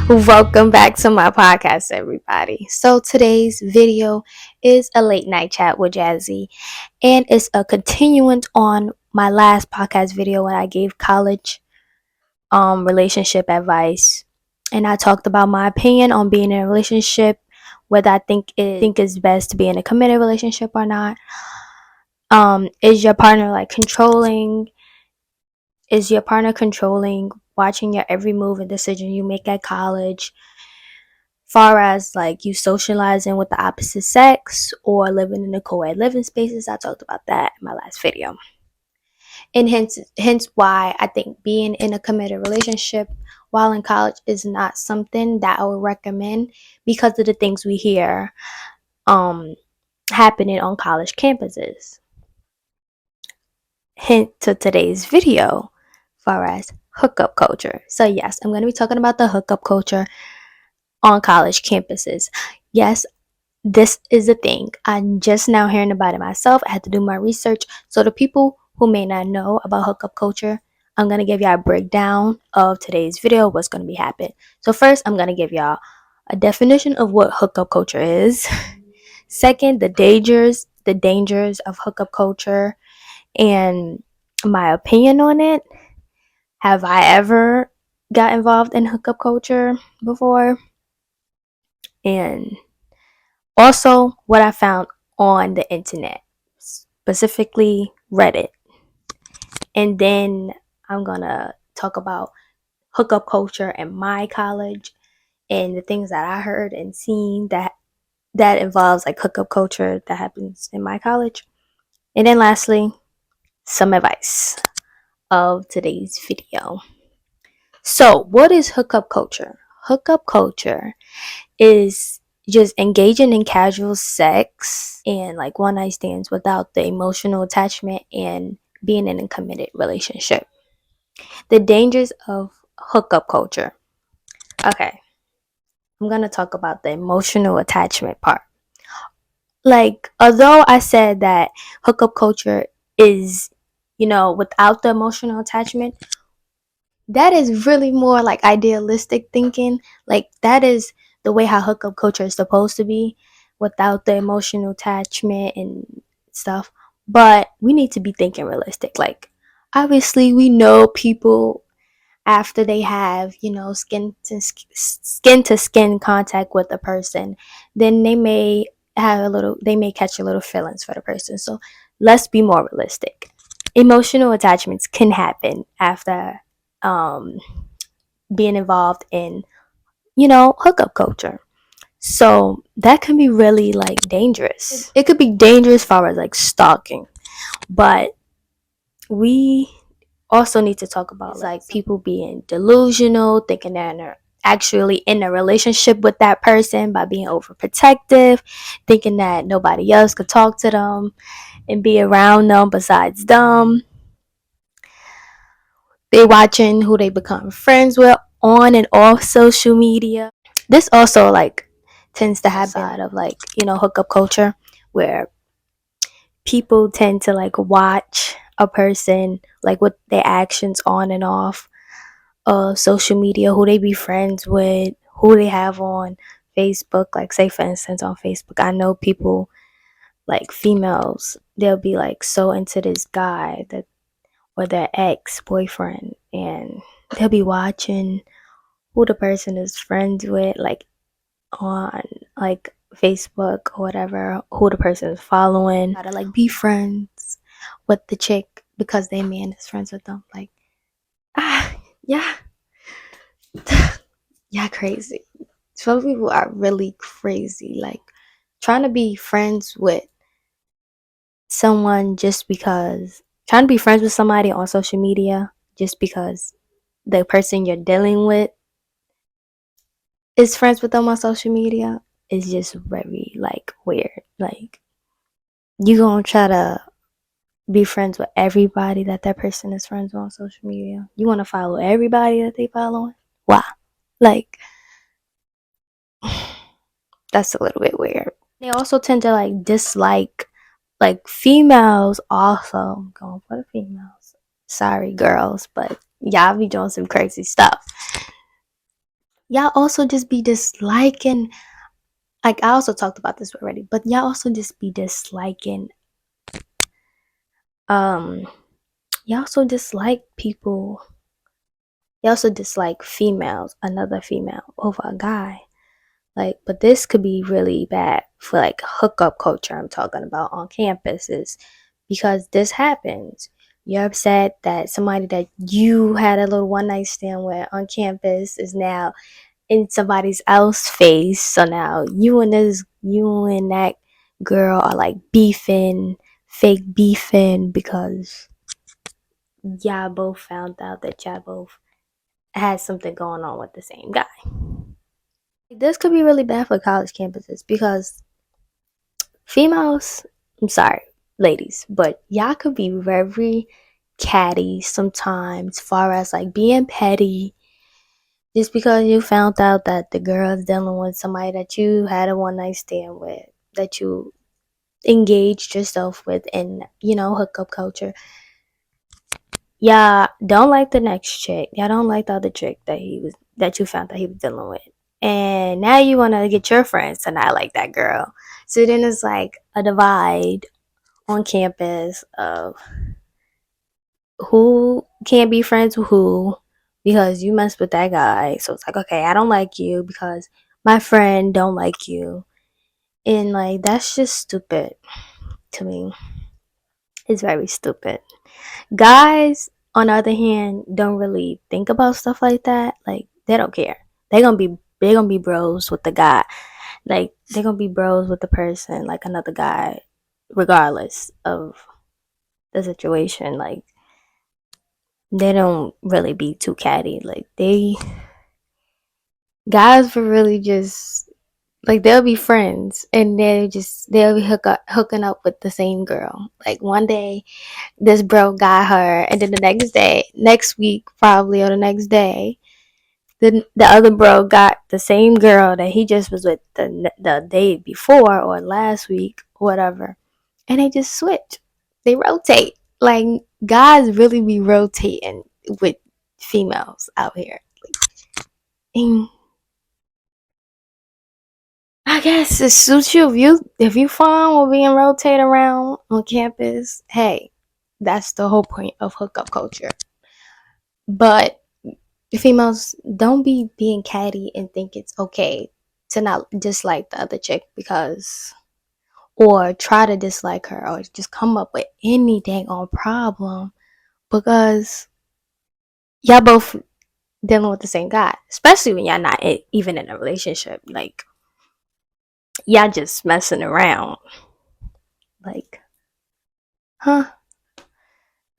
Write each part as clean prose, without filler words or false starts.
Welcome back to my podcast, everybody. So today's video is a late night chat with Jazzy, and it's a continuance on my last podcast video when I gave college relationship advice, and I talked about my opinion on being in a relationship, whether I think it's best to be in a committed relationship or not. Is your partner like controlling? Is your partner controlling, watching your every move and decision you make at college? Far as like you socializing with the opposite sex or living in the co-ed living spaces, I talked about that in my last video. And hence why I think being in a committed relationship while in college is not something that I would recommend because of the things we hear um happening on college campuses. Hint to today's video, far as hookup culture. So yes, I'm going to be talking about the hookup culture on college campuses. Yes, this is a thing. I'm just now hearing about it myself. I had to do my research. So the people who may not know about hookup culture, I'm going to give y'all a breakdown of today's video, what's going to be happening. So first, I'm going to give y'all a definition of what hookup culture is. Second, the dangers of hookup culture and my opinion on it. Have I ever got involved in hookup culture before? And also, what I found on the internet, specifically Reddit. And then I'm gonna talk about hookup culture in my college and the things that I heard and seen that involves like hookup culture that happens in my college. And then lastly, some advice of today's video. So, what is hookup culture? Hookup culture is just engaging in casual sex and like one night stands without the emotional attachment and being in a committed relationship. The dangers of hookup culture. Okay, I'm gonna talk about the emotional attachment part. Like, although I said that hookup culture is, without the emotional attachment, that is really more like idealistic thinking. Like that is the way how hookup culture is supposed to be without the emotional attachment and stuff. But we need to be thinking realistic. Like obviously we know people after they have, skin to skin contact with a person, then they may catch a little feelings for the person. So let's be more realistic. Emotional attachments can happen after um, being involved in, hookup culture. So that can be really like dangerous. It could be dangerous as far as like stalking, but we also need to talk about like people being delusional, thinking that they're actually in a relationship with that person by being overprotective, thinking that nobody else could talk to them and be around them besides them. They watching who they become friends with on and off social media. This also like tends to happen out of like, hookup culture where people tend to like watch a person like with their actions on and off social media, who they be friends with, who they have on Facebook. Like say for instance on Facebook, I know people like females, they'll be like so into this guy that or their ex boyfriend, and they'll be watching who the person is friends with, like on like Facebook or whatever, who the person is following. Gotta like be friends with the chick because their man is friends with them. Like, yeah, yeah, crazy. Some people are really crazy. Like trying to be friends with someone just because, trying to be friends with somebody on social media just because the person you're dealing with is friends with them on social media is just very like weird. Like you gonna try to be friends with everybody that person is friends with on social media. You want to follow everybody that they following? Why? Like that's a little bit weird. They also tend to like dislike like females also. I'm going for the females. Sorry girls, but y'all be doing some crazy stuff. y'all also just be disliking, like I also talked about this already, but y'all also just be disliking, um y'all also dislike people, y'all also dislike females, another female over a guy. Like, but this could be really bad for like hookup culture I'm talking about on campuses, because this happens. You're upset that somebody that you had a little one night stand with on campus is now in somebody else's face. So now you and that girl are like beefing, fake beefing, because y'all both found out that y'all both had something going on with the same guy. This could be really bad for college campuses because females, I'm sorry, ladies, but y'all could be very catty sometimes, far as like being petty, just because you found out that the girl is dealing with somebody that you had a one night stand with, that you engaged yourself with in, hookup culture. Y'all don't like the next chick. Y'all don't like the other chick that you found that he was dealing with. And now you wanna get your friends to not like that girl. So then it's like a divide on campus of who can't be friends with who because you messed with that guy. So it's like, okay, I don't like you because my friend don't like you. And like that's just stupid to me. It's very stupid. Guys, on the other hand, don't really think about stuff like that. Like they don't care. They gonna be bros with the guy. Like they're gonna be bros with the person, like another guy, regardless of the situation. Like they don't really be too catty. Like they guys will really just like they'll be friends and they'll be hooking up with the same girl. Like one day this bro got her, and then the next week probably, or the next day, the other bro got the same girl that he just was with the day before or last week, whatever, and they just switch. They rotate. Like guys really be rotating with females out here. And I guess it suits you if you fun with being rotated around on campus. Hey, that's the whole point of hookup culture. But females, don't be being catty and think it's okay to not dislike the other chick because, or try to dislike her, or just come up with any dang on problem because y'all both dealing with the same guy, especially when y'all not even in a relationship. Like y'all just messing around. Like, huh?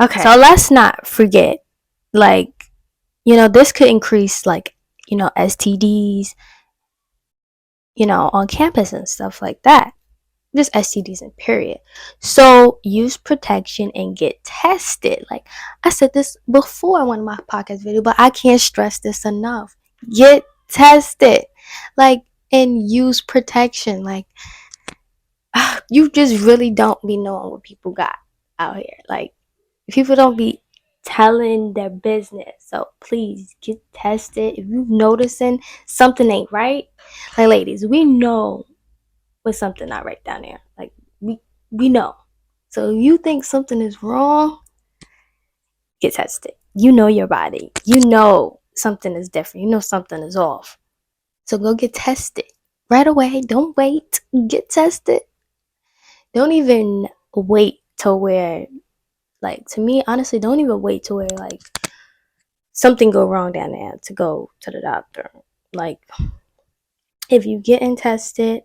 Okay. So let's not forget, like, this could increase, like, STDs, on campus and stuff like that. Just STDs in period. So use protection and get tested. Like I said this before in one of my podcast videos, but I can't stress this enough. Get tested. Like, and use protection. Like you just really don't be knowing what people got out here. Like people don't be telling their business. So please get tested. If you're noticing something ain't right, like ladies, we know when something not right down there. Like we know. So if you think something is wrong, get tested. You know your body. You know something is different. You know something is off. So go get tested right away. Don't wait. Get tested. Don't even wait to where, like, to me, honestly, don't even wait to where, like, something go wrong down there to go to the doctor. Like, if you getting tested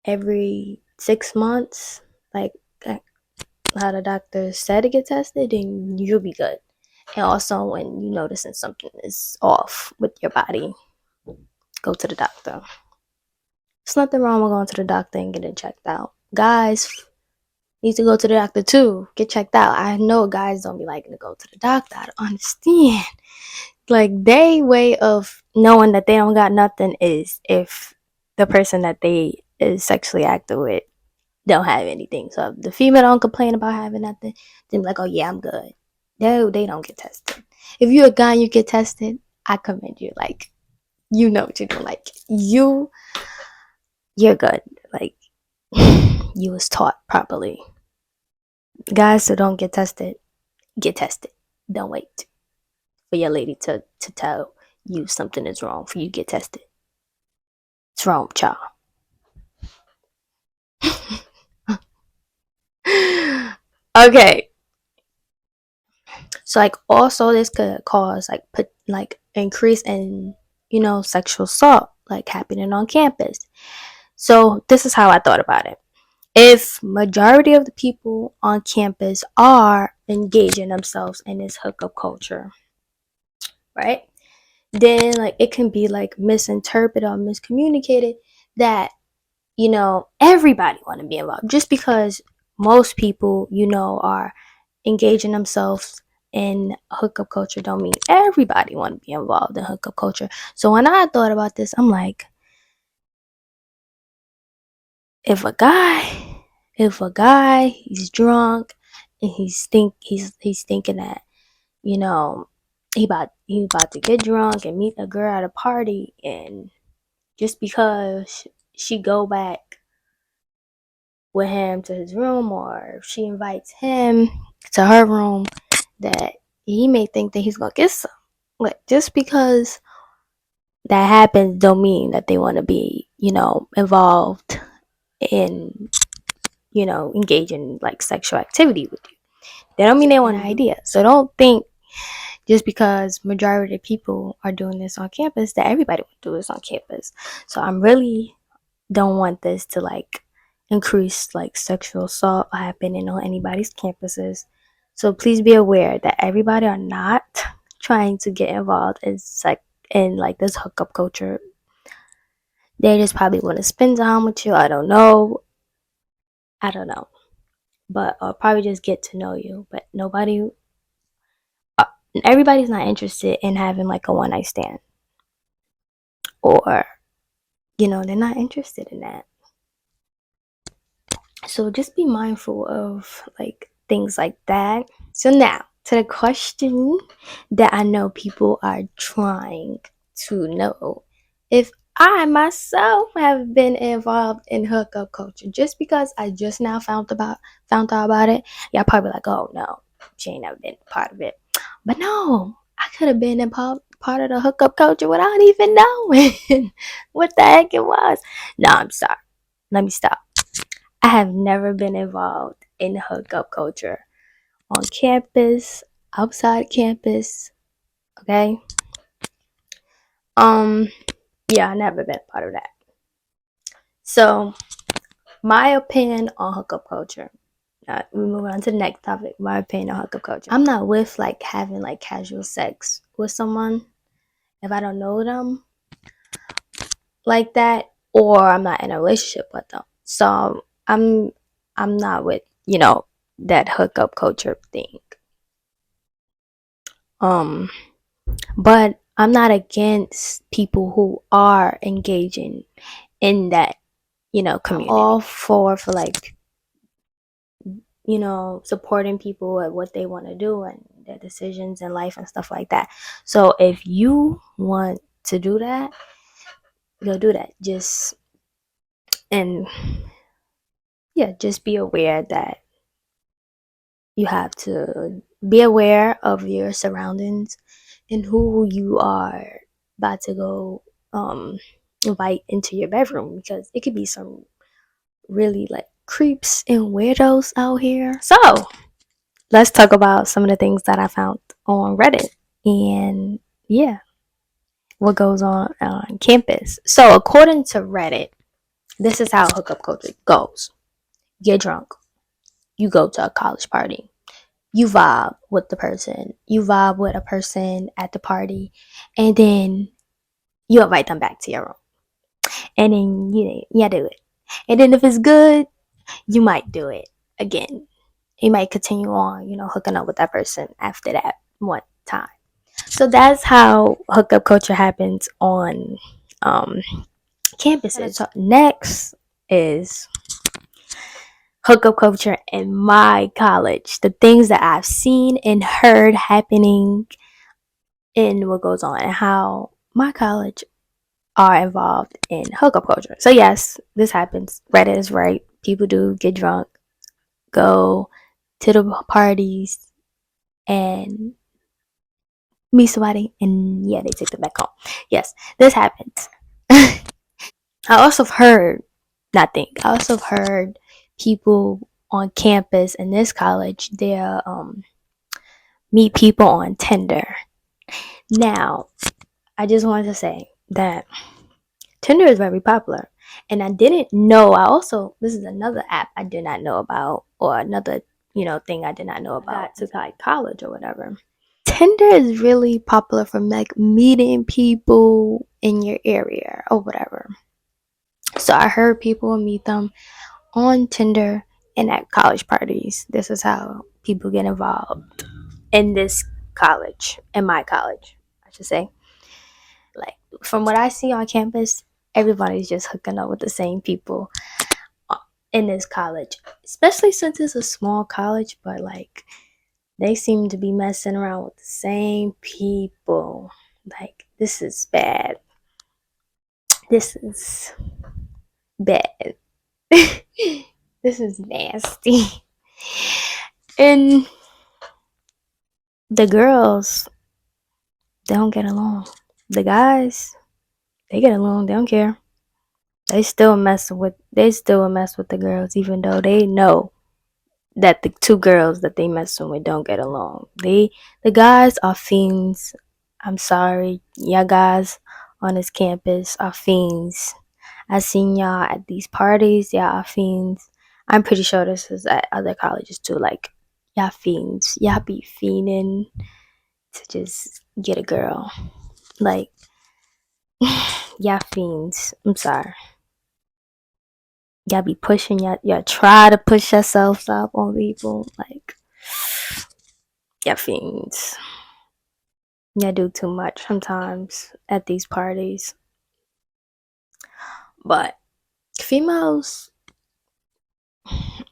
every 6 months, like how the doctor said to get tested, then you'll be good. And also, when you noticing something is off with your body, go to the doctor. There's nothing wrong with going to the doctor and getting checked out. Guys need to go to the doctor too. Get checked out. I know guys don't be liking to go to the doctor. I don't understand. Like, they way of knowing that they don't got nothing is if the person that they is sexually active with don't have anything. So if the female don't complain about having nothing, then be like, oh yeah, I'm good. No, they don't get tested. If you're a guy and you get tested, I commend you. Like, you know what you're doing. Like you're good. Like you was taught properly. Guys that don't get tested, get tested. Don't wait for your lady to tell you something is wrong for you to get tested. It's wrong, child. Okay. So like also this could cause like put like increase in sexual assault like happening on campus. So this is how I thought about it. If majority of the people on campus are engaging themselves in this hookup culture, right? Then like it can be like misinterpreted or miscommunicated that everybody want to be involved just because most people are engaging themselves in hookup culture don't mean everybody want to be involved in hookup culture. So when I thought about this, I'm like, if a guy he's drunk and he's thinking that you know he about to get drunk and meet a girl at a party, and just because she go back with him to his room or if she invites him to her room, that he may think that he's gonna get some. Like just because that happens don't mean that they want to be involved in engage in like sexual activity with you. They don't mean they want an idea. So don't think just because majority of people are doing this on campus that everybody would do this on campus. So I'm really don't want this to like increase like sexual assault happening on anybody's campuses. So please be aware that everybody are not trying to get involved in like this hookup culture. They just probably want to spend time with you. I don't know. But probably just get to know you. But uh, everybody's not interested in having like a one night stand, or they're not interested in that. So just be mindful of like things like that. So now to the question that I know people are trying to know, if I myself have been involved in hookup culture. Just because I just now found out about it, y'all probably like, oh no, she ain't never been a part of it. But no, I could have been a part of the hookup culture without even knowing what the heck it was. No, I'm sorry. Let me stop. I have never been involved in hookup culture on campus, outside campus. Okay. Yeah, I never been a part of that. So my opinion on hookup culture. We move on to the next topic. My opinion on hookup culture. I'm not with like having like casual sex with someone if I don't know them like that, or I'm not in a relationship with them. So I'm not with that hookup culture thing. But I'm not against people who are engaging in that community. I'm all for like supporting people at what they want to do and their decisions in life and stuff like that. So if you want to do that, go do that. And just be aware that you have to be aware of your surroundings and who you are about to go invite into your bedroom, because it could be some really like creeps and weirdos out here. So let's talk about some of the things that I found on Reddit and what goes on campus. So according to Reddit, this is how hookup culture goes. Get drunk, you go to a college party, you vibe with the person, you vibe with a person at the party, and then you invite them back to your room, and then you do it, and then if it's good, you might do it again. You might continue on hooking up with that person after that one time. So that's how hookup culture happens on campuses. So next is hookup culture in my college. The things that I've seen and heard happening in what goes on and how my college are involved in hookup culture. So yes, this happens. Reddit is right. People do get drunk, go to the parties, and meet somebody, and yeah, they take them back home. Yes, this happens. I also heard, not think, I also heard people on campus in this college, they'll meet people on Tinder. Now, I just wanted to say that Tinder is very popular. And I didn't know, this is another app I did not know about, or another, thing I did not know about to like college or whatever. Tinder is really popular for like meeting people in your area or whatever. So I heard people meet them on Tinder and at college parties. This is how people get involved in this college, in my college, I should say. Like, from what I see on campus, everybody's just hooking up with the same people in this college, especially since it's a small college, but like they seem to be messing around with the same people. Like, this is bad. This is bad. This is nasty. And the girls, they don't get along. The guys, they get along, they don't care. They still mess with the girls, even though they know that the two girls that they messing with don't get along. The guys are fiends. I'm sorry, y'all guys on this campus are fiends. I seen y'all at these parties. Y'all are fiends. I'm pretty sure this is at other colleges too. Like, y'all fiends. Y'all be fiending to just get a girl. Like, y'all fiends. I'm sorry. Y'all be pushing, y'all try to push yourselves up on people. Like, y'all fiends. Y'all do too much sometimes at these parties. But females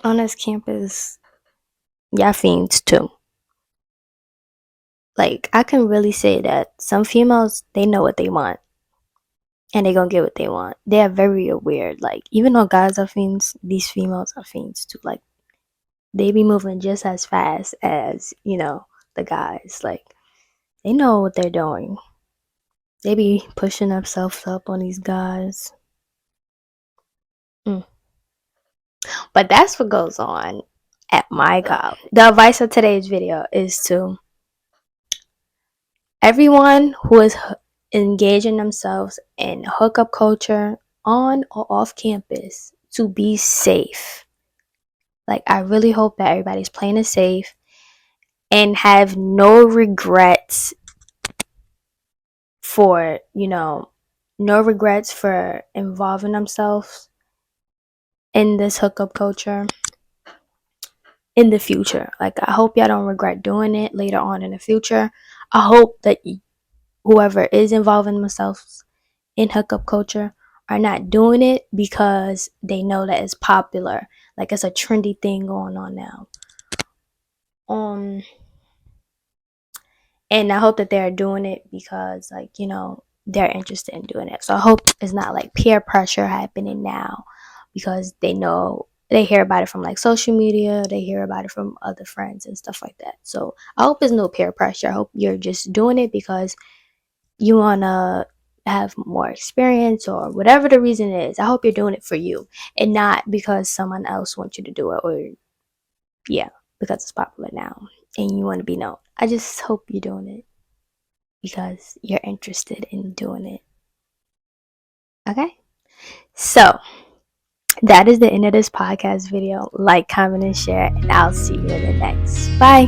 on this campus, y'all fiends too. Like, I can really say that some females, they know what they want. And they gonna get what they want. They are very aware. Like, even though guys are fiends, these females are fiends too. Like, they be moving just as fast as, the guys. Like, they know what they're doing. They be pushing themselves up on these guys. But that's what goes on at my college. The advice of today's video is to everyone who is engaging themselves in hookup culture on or off campus to be safe. Like, I really hope that everybody's playing it safe and have no regrets for, no regrets for involving themselves in this hookup culture in the future. Like, I hope y'all don't regret doing it later on in the future. I hope that whoever is involving themselves in hookup culture are not doing it because they know that it's popular. Like, it's a trendy thing going on now. And I hope that they're doing it because, like, they're interested in doing it. So I hope it's not like peer pressure happening now because they hear about it from like social media, they hear about it from other friends and stuff like that. So I hope it's no peer pressure. I hope you're just doing it because you want to have more experience or whatever the reason is. I hope you're doing it for you and not because someone else wants you to do it, or because it's popular now and you want to be known. I just hope you're doing it because you're interested in doing it. Okay? So, that is the end of this podcast video. Like, comment, and share, and I'll see you in the next. Bye.